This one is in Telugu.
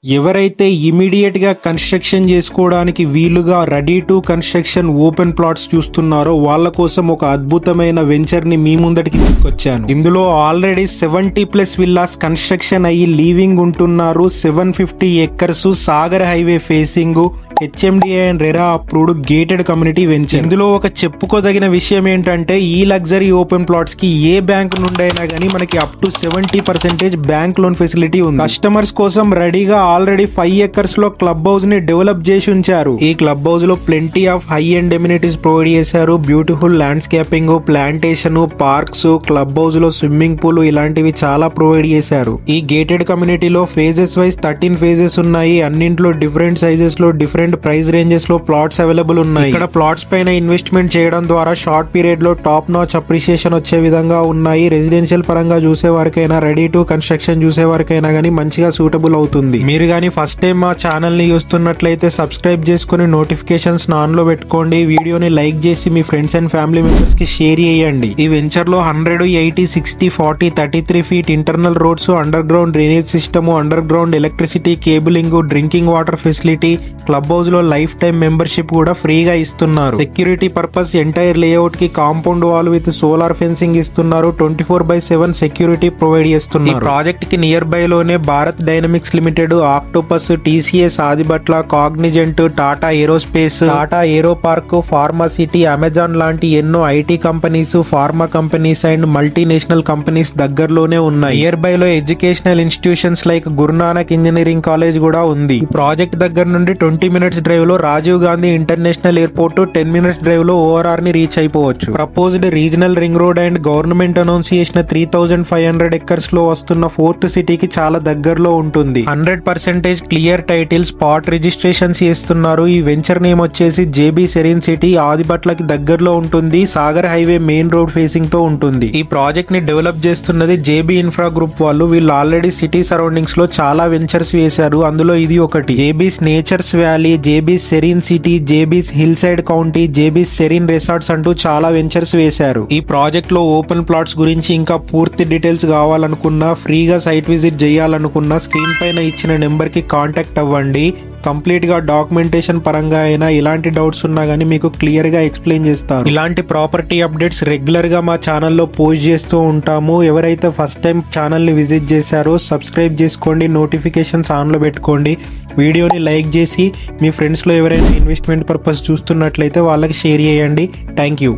ఎవరైతే ఇమీడియట్ గా కన్స్ట్రక్షన్ చేసుకోవడానికి వీలుగా ready to construction open plots చూస్తున్నారో వాళ్ళ కోసం ఒక అద్భుతమైన వెంచర్ ని మీ ముందటికి తీసుకొచ్చాను. ఇందులో ఆల్రెడీ 70+ విల్లాస్ కన్స్ట్రక్షన్ అయ్యి లీవింగ్ ఉంటున్నారు. 750 acres Sagar highway facing, HMDA and RERA approved gated community venture. ఇందులో ఒక చెప్పుకోదగిన విషయం ఏంటంటే ఈ లగ్జరీ ఓపెన్ ప్లాట్స్ కి ఏ బ్యాంక్ నుండి అయినా కానీ మనకి up to 70% bank loan facility ఉంది. కస్టమర్స్ కోసం రెడీగా ఆల్రెడీ 5 ఎకర్స్ లో క్లబ్ హౌస్ ని డెవలప్ చేసి ఉంచారు. ఈ క్లబ్ హౌస్ లో plenty of high and amenities provide చేశారు. Beautiful landscaping, plantation, parks, club house లో స్విమ్మింగ్ పూల్ ఇలాంటివి చాలా ప్రొవైడ్ చేశారు. ఈ గేటెడ్ కమ్యూనిటీలో ఫేజెస్ వైజ్ 13 ఫేజెస్ ఉన్నాయి. అన్నింటిలో డిఫరెంట్ సైజెస్ లో డిఫరెంట్ ప్రైస్ రేంజెస్ లో ప్లాట్స్ అవైలబుల్ ఉన్నాయి. ఇక్కడ ప్లాట్స్ పైన ఇన్వెస్ట్మెంట్ చేయడం ద్వారా షార్ట్ పీరియడ్ లో టాప్ నాచ్ అప్రిషియేషన్ వచ్చే విధంగా ఉన్నాయి. రెసిడెన్షియల్ పరంగా చూసే వారికైనా, రెడీ టు కన్స్ట్రక్షన్ చూసే వారికైనా గానీ మంచిగా సూటబుల్ అవుతుంది. మీరు గానీ ఫస్ట్ టైం మా ఛానల్ ని చూస్తున్నట్లయితే సబ్స్క్రైబ్ చేసుకుని నోటిఫికేషన్స్ ఆన్ లో పెట్టుకోండి. వీడియోని లైక్ చేసి మీ ఫ్రెండ్స్ అండ్ ఫ్యామిలీ మెంబర్స్ కి షేర్ చేయండి. ఈ వెంచర్ లో 100, 80, 60, 40, 33 feet internal roads, under ground drainage system, under ground electricity cabling, drinking water facility, club house లో లైఫ్ టైం మెంబర్షిప్ కూడా ఫ్రీగా ఇస్తున్నారు. సెక్యూరిటీ పర్పస్ ఎంటైర్ లేఅవుట్ కి compound wall with solar fencing ఇస్తున్నారు. 24/7 సెక్యూరిటీ ప్రొవైడ్ చేస్తున్నారు. ఈ ప్రాజెక్ట్ కి నియర్ బై లోనే Bharat Dynamics Limited, Octopus, TCS, Adibatla, cognizant, Tata aerospace, Tata aero park, pharma city, Amazon లాంటి ఎన్నో IT companies, pharma companies and multinational companies దగ్గరలోనే ఉన్నాయి. నియర్ బై లో educational institutions like Guru Nanak engineering college కూడా ఉంది. ఈ ప్రాజెక్ట్ దగ్గర నుండి 20 మినిట్స్ డ్రైవ్ లో Rajiv Gandhi international airport, 10 minutes drive లో ORR ని రీచ్ అయిపోవచ్చు. Proposed regional ring road and government announce చేసిన 3500 ఎకర్స్ లో వస్తున్న 4th సిటీకి చాలా దగ్గరలో ఉంటుంది. 100% క్లియర్ టైటిల్, స్పాట్ రిజిస్ట్రేషన్స్ చేస్తున్నారు. ఈ వెంచర్ నేమ్ వచ్చేసి JB సెరీన్ సిటీ, ఆదిబట్లకి దగ్గరలో ఉంటుంది. Sagar highway main road facing తో ఉంటుంది. ఈ ప్రాజెక్ట్ ని డెవలప్ చేస్తున్నది JB ఇన్ఫ్రా గ్రూప్ వాళ్ళు. వీళ్ళు ఆల్రెడీ సిటీ సరౌండింగ్స్ లో చాలా వెంచర్స్ వేశారు. అందులో ఇది ఒకటి. JB's nature's valley, JB's serene city, JB's hill side county, JB's serene resorts అంటూ చాలా వెంచర్స్ వేశారు. ఈ ప్రాజెక్ట్ లో ఓపెన్ ప్లాట్స్ గురించి ఇంకా పూర్తి డీటెయిల్స్ కావాలనుకున్నా, ఫ్రీగా సైట్ విజిట్ చేయాలనుకున్నా స్క్రీన్ పైన ఇచ్చిన నెంబర్ కి కాంటాక్ట్ అవ్వండి. కంప్లీట్ గా డాక్యుమెంటేషన్ పరంగా అయినా ఇలాంటి డౌట్స్ ఉన్నా గానీ మీకు క్లియర్ గా ఎక్స్ప్లెయిన్ చేస్తాను. ఇలాంటి ప్రాపర్టీ అప్డేట్స్ రెగ్యులర్ గా మా ఛానల్లో పోస్ట్ చేస్తూ ఉంటాము. ఎవరైతే ఫస్ట్ టైం ఛానల్ ని విజిట్ చేశారో సబ్స్క్రైబ్ చేసుకోండి, నోటిఫికేషన్స్ ఆన్ లో పెట్టుకోండి. వీడియోని లైక్ చేసి మీ ఫ్రెండ్స్ లో ఎవరైనా ఇన్వెస్ట్మెంట్ పర్పస్ చూస్తున్నట్లయితే వాళ్ళకి షేర్ చేయండి. Thank you.